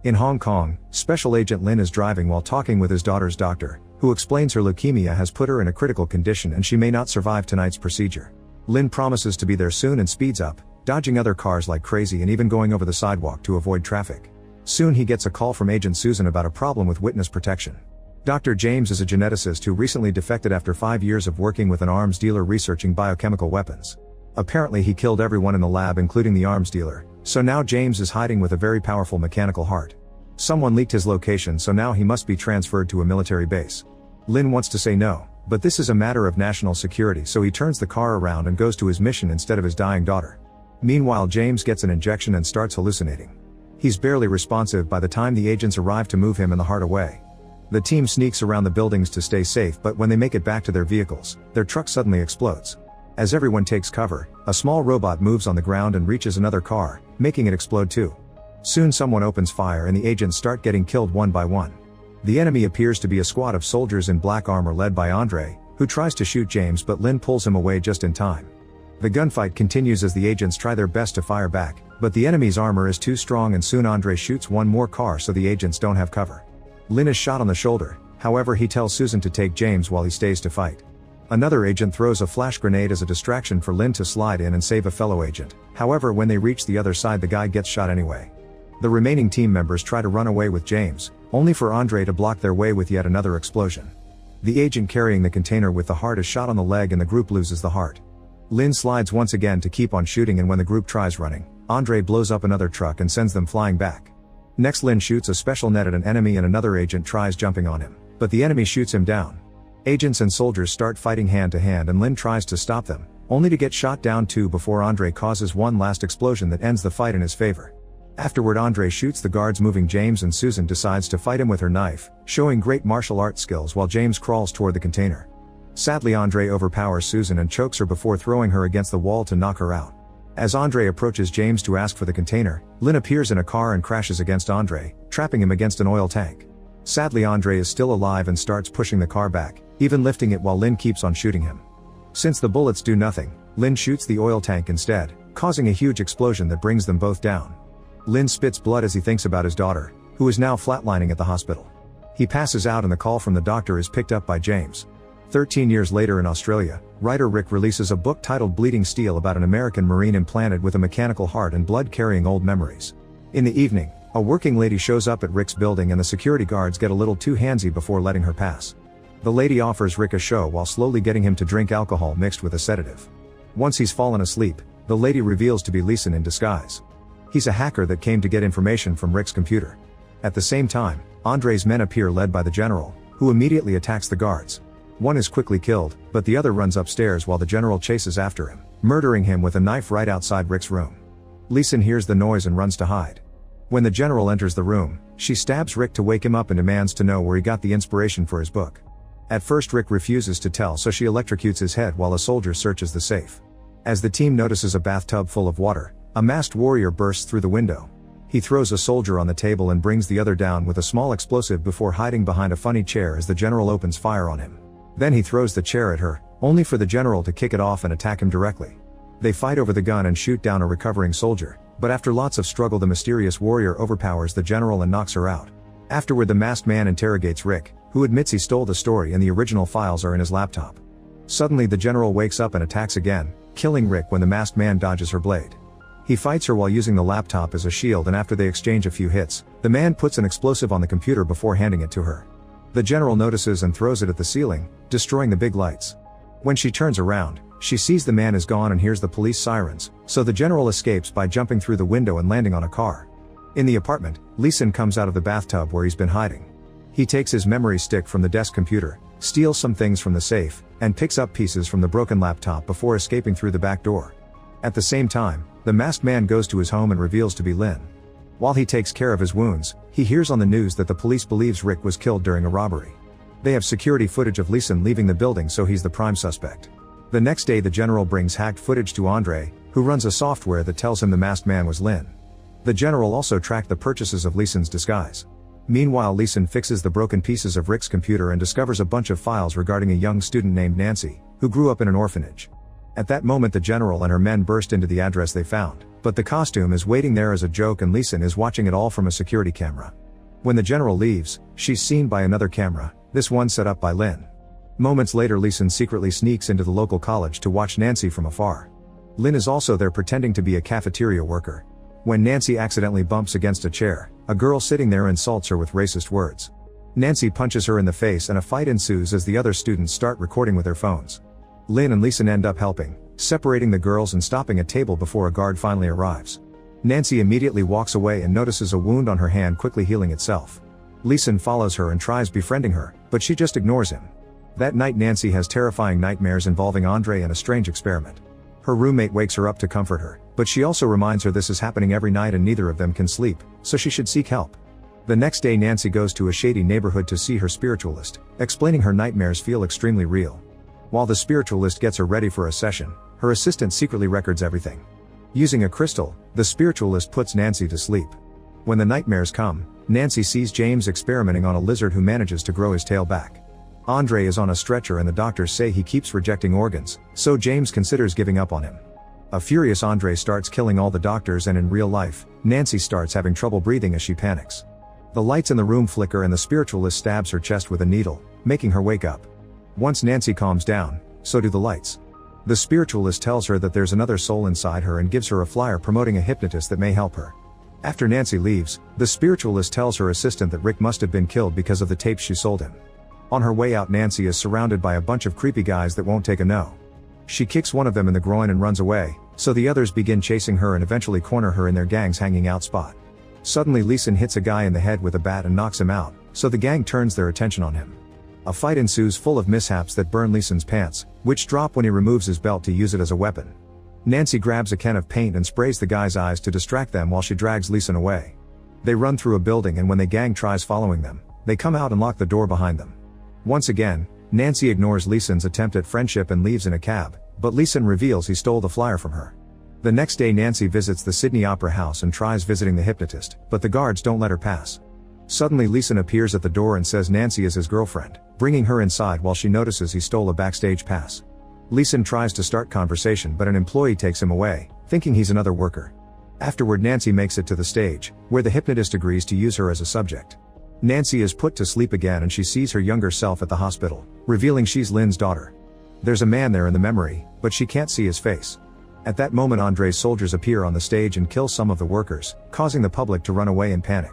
In Hong Kong, Special Agent Lin is driving while talking with his daughter's doctor, who explains her leukemia has put her in a critical condition and she may not survive tonight's procedure. Lin promises to be there soon and speeds up, dodging other cars like crazy and even going over the sidewalk to avoid traffic. Soon he gets a call from Agent Susan about a problem with witness protection. Dr. James is a geneticist who recently defected after 5 years of working with an arms dealer researching biochemical weapons. Apparently he killed everyone in the lab including the arms dealer, so now James is hiding with a very powerful mechanical heart. Someone leaked his location so now he must be transferred to a military base. Lin wants to say no, but this is a matter of national security so he turns the car around and goes to his mission instead of his dying daughter. Meanwhile James gets an injection and starts hallucinating. He's barely responsive by the time the agents arrive to move him and the heart away. The team sneaks around the buildings to stay safe but when they make it back to their vehicles, their truck suddenly explodes. As everyone takes cover, a small robot moves on the ground and reaches another car, making it explode too. Soon someone opens fire and the agents start getting killed one by one. The enemy appears to be a squad of soldiers in black armor led by Andre, who tries to shoot James but Lin pulls him away just in time. The gunfight continues as the agents try their best to fire back, but the enemy's armor is too strong and soon Andre shoots one more car so the agents don't have cover. Lin is shot on the shoulder, however he tells Susan to take James while he stays to fight. Another agent throws a flash grenade as a distraction for Lin to slide in and save a fellow agent, however when they reach the other side the guy gets shot anyway. The remaining team members try to run away with James, only for Andre to block their way with yet another explosion. The agent carrying the container with the heart is shot on the leg and the group loses the heart. Lin slides once again to keep on shooting and when the group tries running, Andre blows up another truck and sends them flying back. Next Lin shoots a special net at an enemy and another agent tries jumping on him, but the enemy shoots him down. Agents and soldiers start fighting hand to hand and Lin tries to stop them, only to get shot down too before Andre causes one last explosion that ends the fight in his favor. Afterward Andre shoots the guards moving James and Susan decides to fight him with her knife, showing great martial arts skills while James crawls toward the container. Sadly Andre overpowers Susan and chokes her before throwing her against the wall to knock her out. As Andre approaches James to ask for the container, Lin appears in a car and crashes against Andre, trapping him against an oil tank. Sadly Andre is still alive and starts pushing the car back, even lifting it while Lin keeps on shooting him. Since the bullets do nothing, Lin shoots the oil tank instead, causing a huge explosion that brings them both down. Lin spits blood as he thinks about his daughter, who is now flatlining at the hospital. He passes out and the call from the doctor is picked up by James. 13 years later in Australia, writer Rick releases a book titled Bleeding Steel about an American Marine implanted with a mechanical heart and blood carrying old memories. In the evening, a working lady shows up at Rick's building and the security guards get a little too handsy before letting her pass. The lady offers Rick a show while slowly getting him to drink alcohol mixed with a sedative. Once he's fallen asleep, the lady reveals to be Leeson in disguise. He's a hacker that came to get information from Rick's computer. At the same time, Andre's men appear led by the general, who immediately attacks the guards. One is quickly killed, but the other runs upstairs while the general chases after him, murdering him with a knife right outside Rick's room. Leeson hears the noise and runs to hide. When the general enters the room, she stabs Rick to wake him up and demands to know where he got the inspiration for his book. At first Rick refuses to tell so she electrocutes his head while a soldier searches the safe. As the team notices a bathtub full of water, a masked warrior bursts through the window. He throws a soldier on the table and brings the other down with a small explosive before hiding behind a funny chair as the general opens fire on him. Then he throws the chair at her, only for the general to kick it off and attack him directly. They fight over the gun and shoot down a recovering soldier, but after lots of struggle the mysterious warrior overpowers the general and knocks her out. Afterward the masked man interrogates Rick, who admits he stole the story and the original files are in his laptop. Suddenly the general wakes up and attacks again, killing Rick when the masked man dodges her blade. He fights her while using the laptop as a shield and after they exchange a few hits, the man puts an explosive on the computer before handing it to her. The general notices and throws it at the ceiling, destroying the big lights. When she turns around, she sees the man is gone and hears the police sirens, so the general escapes by jumping through the window and landing on a car. In the apartment, Leeson comes out of the bathtub where he's been hiding. He takes his memory stick from the desk computer, steals some things from the safe, and picks up pieces from the broken laptop before escaping through the back door. At the same time, the masked man goes to his home and reveals to be Lin. While he takes care of his wounds, he hears on the news that the police believes Rick was killed during a robbery. They have security footage of Leeson leaving the building so he's the prime suspect. The next day the general brings hacked footage to Andre, who runs a software that tells him the masked man was Lin. The general also tracked the purchases of Leeson's disguise. Meanwhile Leeson fixes the broken pieces of Rick's computer and discovers a bunch of files regarding a young student named Nancy, who grew up in an orphanage. At that moment the general and her men burst into the address they found, but the costume is waiting there as a joke and Leeson is watching it all from a security camera. When the general leaves, she's seen by another camera, this one set up by Lynn. Moments later Leeson secretly sneaks into the local college to watch Nancy from afar. Lynn is also there pretending to be a cafeteria worker. When Nancy accidentally bumps against a chair, a girl sitting there insults her with racist words. Nancy punches her in the face and a fight ensues as the other students start recording with their phones. Lynn and Leeson end up helping, separating the girls and stopping a table before a guard finally arrives. Nancy immediately walks away and notices a wound on her hand quickly healing itself. Leeson follows her and tries befriending her, but she just ignores him. That night Nancy has terrifying nightmares involving Andre and a strange experiment. Her roommate wakes her up to comfort her, but she also reminds her this is happening every night and neither of them can sleep, so she should seek help. The next day Nancy goes to a shady neighborhood to see her spiritualist, explaining her nightmares feel extremely real. While the spiritualist gets her ready for a session, her assistant secretly records everything. Using a crystal, the spiritualist puts Nancy to sleep. When the nightmares come, Nancy sees James experimenting on a lizard who manages to grow his tail back. Andre is on a stretcher and the doctors say he keeps rejecting organs, so James considers giving up on him. A furious Andre starts killing all the doctors and in real life, Nancy starts having trouble breathing as she panics. The lights in the room flicker and the spiritualist stabs her chest with a needle, making her wake up. Once Nancy calms down, so do the lights. The spiritualist tells her that there's another soul inside her and gives her a flyer promoting a hypnotist that may help her. After Nancy leaves, the spiritualist tells her assistant that Rick must have been killed because of the tapes she sold him. On her way out Nancy is surrounded by a bunch of creepy guys that won't take a no. She kicks one of them in the groin and runs away, so the others begin chasing her and eventually corner her in their gang's hanging out spot. Suddenly Leeson hits a guy in the head with a bat and knocks him out, so the gang turns their attention on him. A fight ensues full of mishaps that burn Leeson's pants, which drop when he removes his belt to use it as a weapon. Nancy grabs a can of paint and sprays the guy's eyes to distract them while she drags Leeson away. They run through a building and when the gang tries following them, they come out and lock the door behind them. Once again, Nancy ignores Leeson's attempt at friendship and leaves in a cab, but Leeson reveals he stole the flyer from her. The next day Nancy visits the Sydney Opera House and tries visiting the hypnotist, but the guards don't let her pass. Suddenly Leeson appears at the door and says Nancy is his girlfriend, bringing her inside while she notices he stole a backstage pass. Leeson tries to start conversation but an employee takes him away, thinking he's another worker. Afterward Nancy makes it to the stage, where the hypnotist agrees to use her as a subject. Nancy is put to sleep again and she sees her younger self at the hospital, revealing she's Lynn's daughter. There's a man there in the memory, but she can't see his face. At that moment Andre's soldiers appear on the stage and kill some of the workers, causing the public to run away in panic.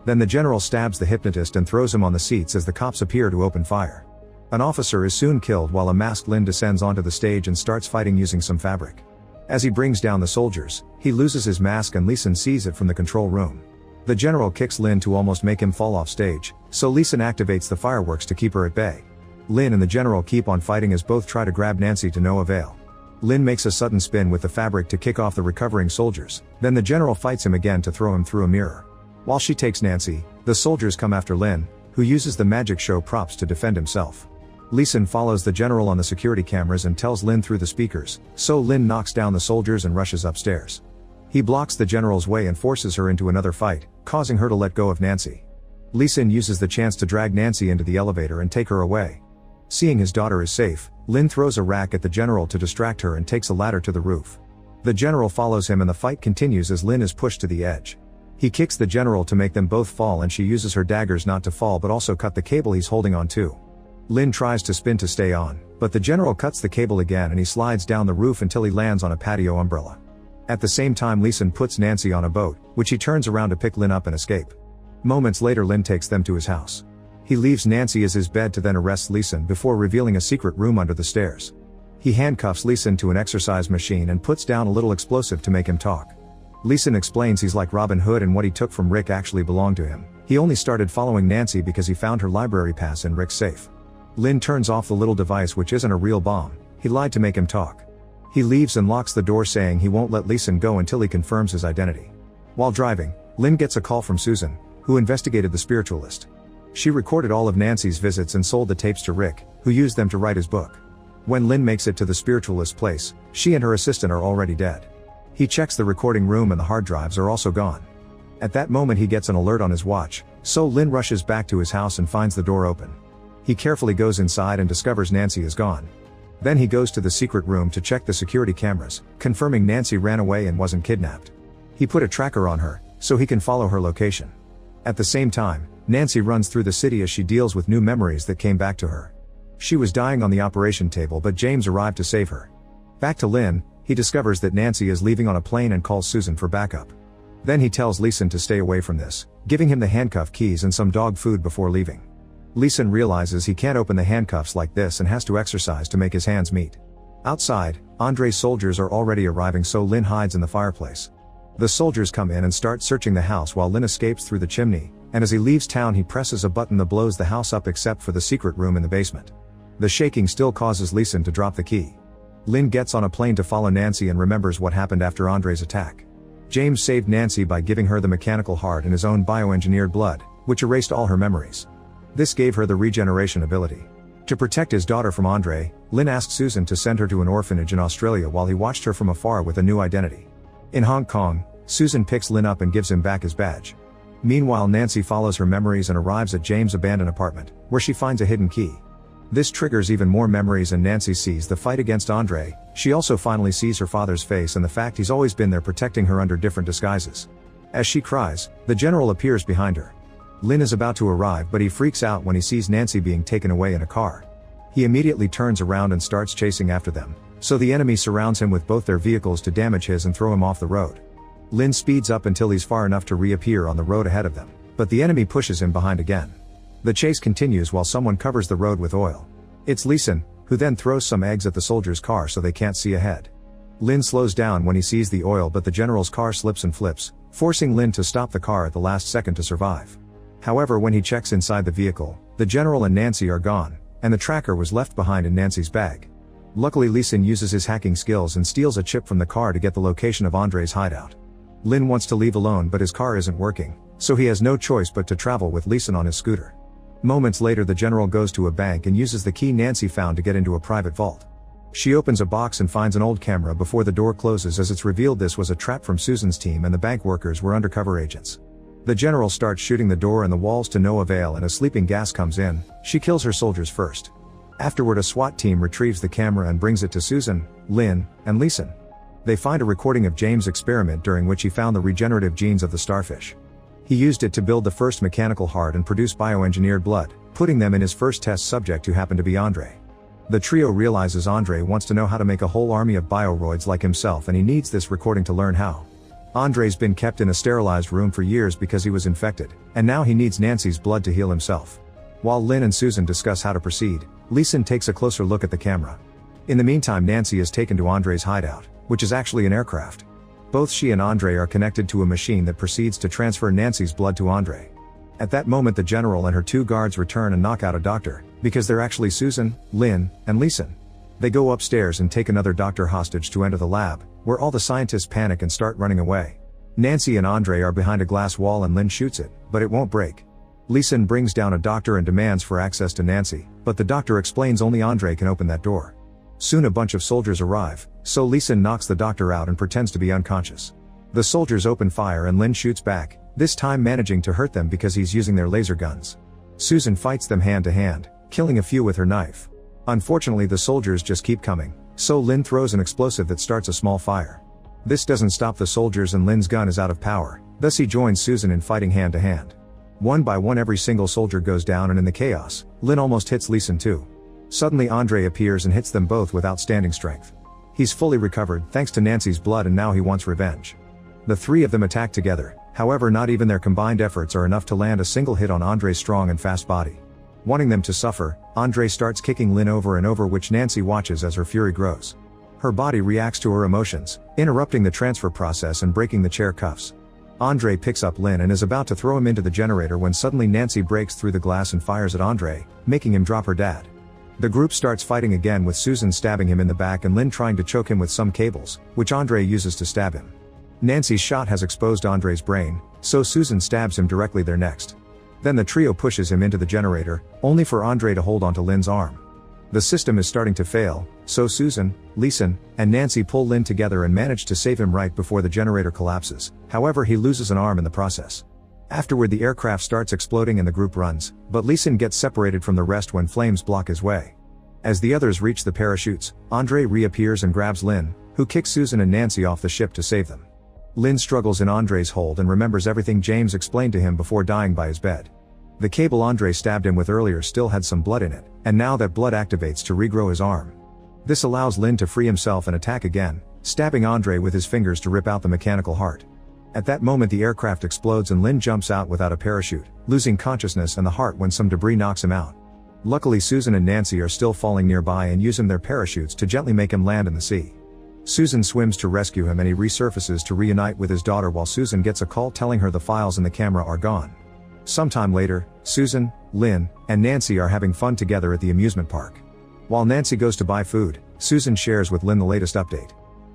Then the general stabs the hypnotist and throws him on the seats as the cops appear to open fire. An officer is soon killed while a masked Lynn descends onto the stage and starts fighting using some fabric. As he brings down the soldiers, he loses his mask and Leeson sees it from the control room. The general kicks Lynn to almost make him fall off stage, so Leeson activates the fireworks to keep her at bay. Lynn and the general keep on fighting as both try to grab Nancy to no avail. Lynn makes a sudden spin with the fabric to kick off the recovering soldiers, then the general fights him again to throw him through a mirror. While she takes Nancy, the soldiers come after Lynn, who uses the magic show props to defend himself. Leeson follows the general on the security cameras and tells Lynn through the speakers, so Lynn knocks down the soldiers and rushes upstairs. He blocks the general's way and forces her into another fight, causing her to let go of Nancy. Leeson uses the chance to drag Nancy into the elevator and take her away. Seeing his daughter is safe, Lynn throws a rack at the general to distract her and takes a ladder to the roof. The general follows him and the fight continues as Lynn is pushed to the edge. He kicks the general to make them both fall and she uses her daggers not to fall but also cut the cable he's holding on to. Lynn tries to spin to stay on, but the general cuts the cable again and he slides down the roof until he lands on a patio umbrella. At the same time Leeson puts Nancy on a boat, which he turns around to pick Lynn up and escape. Moments later Lynn takes them to his house. He leaves Nancy as his bed to then arrests Leeson before revealing a secret room under the stairs. He handcuffs Leeson to an exercise machine and puts down a little explosive to make him talk. Leeson explains he's like Robin Hood and what he took from Rick actually belonged to him. He only started following Nancy because he found her library pass in Rick's safe. Lynn turns off the little device which isn't a real bomb. He lied to make him talk. He leaves and locks the door saying he won't let Leeson go until he confirms his identity. While driving, Lynn gets a call from Susan, who investigated the spiritualist. She recorded all of Nancy's visits and sold the tapes to Rick, who used them to write his book. When Lynn makes it to the spiritualist's place, she and her assistant are already dead. He checks the recording room and the hard drives are also gone. At that moment he gets an alert on his watch, so Lynn rushes back to his house and finds the door open. He carefully goes inside and discovers Nancy is gone. Then he goes to the secret room to check the security cameras, confirming Nancy ran away and wasn't kidnapped. He put a tracker on her, so he can follow her location. At the same time, Nancy runs through the city as she deals with new memories that came back to her. She was dying on the operation table, but James arrived to save her. Back to Lynn, he discovers that Nancy is leaving on a plane and calls Susan for backup. Then he tells Leeson to stay away from this, giving him the handcuff keys and some dog food before leaving. Leeson realizes he can't open the handcuffs like this and has to exercise to make his hands meet. Outside, Andre's soldiers are already arriving, so Lynn hides in the fireplace. The soldiers come in and start searching the house while Lynn escapes through the chimney, and as he leaves town he presses a button that blows the house up except for the secret room in the basement. The shaking still causes Leeson to drop the key. Lynn gets on a plane to follow Nancy and remembers what happened after Andre's attack. James saved Nancy by giving her the mechanical heart and his own bioengineered blood, which erased all her memories. This gave her the regeneration ability. To protect his daughter from Andre, Lynn asked Susan to send her to an orphanage in Australia while he watched her from afar with a new identity. In Hong Kong, Susan picks Lynn up and gives him back his badge. Meanwhile, Nancy follows her memories and arrives at James' abandoned apartment, where she finds a hidden key. This triggers even more memories and Nancy sees the fight against Andre. She also finally sees her father's face and the fact he's always been there protecting her under different disguises. As she cries, the general appears behind her. Lynn is about to arrive, but he freaks out when he sees Nancy being taken away in a car. He immediately turns around and starts chasing after them, so the enemy surrounds him with both their vehicles to damage his and throw him off the road. Lynn speeds up until he's far enough to reappear on the road ahead of them, but the enemy pushes him behind again. The chase continues while someone covers the road with oil. It's Leeson, who then throws some eggs at the soldiers' car so they can't see ahead. Lynn slows down when he sees the oil, but the general's car slips and flips, forcing Lynn to stop the car at the last second to survive. However, when he checks inside the vehicle, the general and Nancy are gone, and the tracker was left behind in Nancy's bag. Luckily, Leeson uses his hacking skills and steals a chip from the car to get the location of Andre's hideout. Lynn wants to leave alone, but his car isn't working, so he has no choice but to travel with Leeson on his scooter. Moments later, the general goes to a bank and uses the key Nancy found to get into a private vault. She opens a box and finds an old camera before the door closes, as it's revealed this was a trap from Susan's team and the bank workers were undercover agents. The general starts shooting the door and the walls to no avail, and as sleeping gas comes in, she kills her soldiers first. Afterward, a SWAT team retrieves the camera and brings it to Susan, Lynn, and Leeson. They find a recording of James' experiment during which he found the regenerative genes of the starfish. He used it to build the first mechanical heart and produce bioengineered blood, putting them in his first test subject, who happened to be Andre. The trio realizes Andre wants to know how to make a whole army of bioroids like himself, and he needs this recording to learn how. Andre's been kept in a sterilized room for years because he was infected, and now he needs Nancy's blood to heal himself. While Lynn and Susan discuss how to proceed, Leeson takes a closer look at the camera. In the meantime, Nancy is taken to Andre's hideout, which is actually an aircraft. Both she and Andre are connected to a machine that proceeds to transfer Nancy's blood to Andre. At that moment, the general and her two guards return and knock out a doctor, because they're actually Susan, Lynn, and Leeson. They go upstairs and take another doctor hostage to enter the lab, where all the scientists panic and start running away. Nancy and Andre are behind a glass wall and Lynn shoots it, but it won't break. Leeson brings down a doctor and demands for access to Nancy, but the doctor explains only Andre can open that door. Soon a bunch of soldiers arrive, so Leeson knocks the doctor out and pretends to be unconscious. The soldiers open fire and Lynn shoots back, this time managing to hurt them because he's using their laser guns. Susan fights them hand to hand, killing a few with her knife. Unfortunately, the soldiers just keep coming, so Lynn throws an explosive that starts a small fire. This doesn't stop the soldiers and Lynn's gun is out of power, thus he joins Susan in fighting hand to hand. One by one, every single soldier goes down, and in the chaos, Lynn almost hits Leeson too. Suddenly Andre appears and hits them both with outstanding strength. He's fully recovered thanks to Nancy's blood, and now he wants revenge. The three of them attack together, however not even their combined efforts are enough to land a single hit on Andre's strong and fast body. Wanting them to suffer, Andre starts kicking Lynn over and over, which Nancy watches as her fury grows. Her body reacts to her emotions, interrupting the transfer process and breaking the chair cuffs. Andre picks up Lynn and is about to throw him into the generator when suddenly Nancy breaks through the glass and fires at Andre, making him drop her dad. The group starts fighting again, with Susan stabbing him in the back and Lynn trying to choke him with some cables, which Andre uses to stab him. Nancy's shot has exposed Andre's brain, so Susan stabs him directly there next. Then the trio pushes him into the generator, only for Andre to hold onto Lynn's arm. The system is starting to fail, so Susan, Leeson, and Nancy pull Lynn together and manage to save him right before the generator collapses. However, he loses an arm in the process. Afterward, the aircraft starts exploding and the group runs, but Leeson gets separated from the rest when flames block his way. As the others reach the parachutes, Andre reappears and grabs Lynn, who kicks Susan and Nancy off the ship to save them. Lynn struggles in Andre's hold and remembers everything James explained to him before dying by his bed. The cable Andre stabbed him with earlier still had some blood in it, and now that blood activates to regrow his arm. This allows Lynn to free himself and attack again, stabbing Andre with his fingers to rip out the mechanical heart. At that moment the aircraft explodes and Lynn jumps out without a parachute, losing consciousness and the heart when some debris knocks him out. Luckily Susan and Nancy are still falling nearby and use their parachutes to gently make him land in the sea. Susan swims to rescue him and he resurfaces to reunite with his daughter while Susan gets a call telling her the files in the camera are gone. Sometime later, Susan, Lynn, and Nancy are having fun together at the amusement park. While Nancy goes to buy food, Susan shares with Lynn the latest update.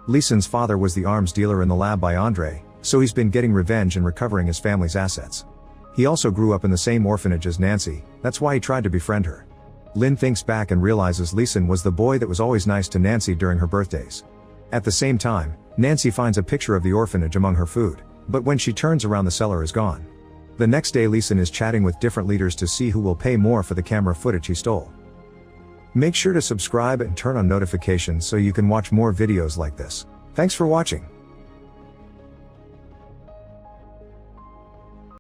Leeson's father was the arms dealer in the lab by Andre, so he's been getting revenge and recovering his family's assets. He also grew up in the same orphanage as Nancy, that's why he tried to befriend her. Lynn thinks back and realizes Leeson was the boy that was always nice to Nancy during her birthdays. At the same time, Nancy finds a picture of the orphanage among her food, but when she turns around the cellar is gone. The next day Leeson is chatting with different leaders to see who will pay more for the camera footage he stole. Make sure to subscribe and turn on notifications so you can watch more videos like this. Thanks for watching.